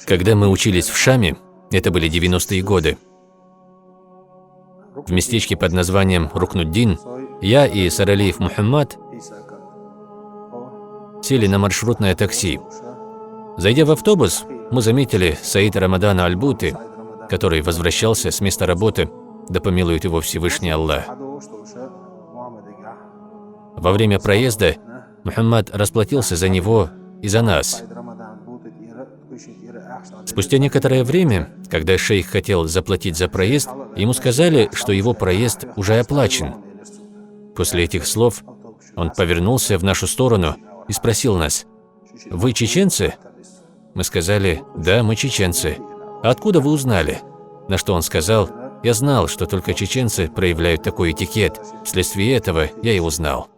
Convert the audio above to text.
Когда мы учились в Шаме, это были 90-е годы, в местечке под названием Рукнуддин, я и Саралиев Мухаммад сели на маршрутное такси. Зайдя в автобус, мы заметили Саида Рамадана Аль-Буты, который возвращался с места работы, да помилует его Всевышний Аллах. Во время проезда Мухаммад расплатился за него и за нас. Спустя некоторое время, когда шейх хотел заплатить за проезд, ему сказали, что его проезд уже оплачен. После этих слов он повернулся в нашу сторону и спросил нас: «Вы чеченцы?» Мы сказали: «Да, мы чеченцы». «А откуда вы узнали?» На что он сказал: «Я знал, что только чеченцы проявляют такой этикет. Вследствие этого я и узнал».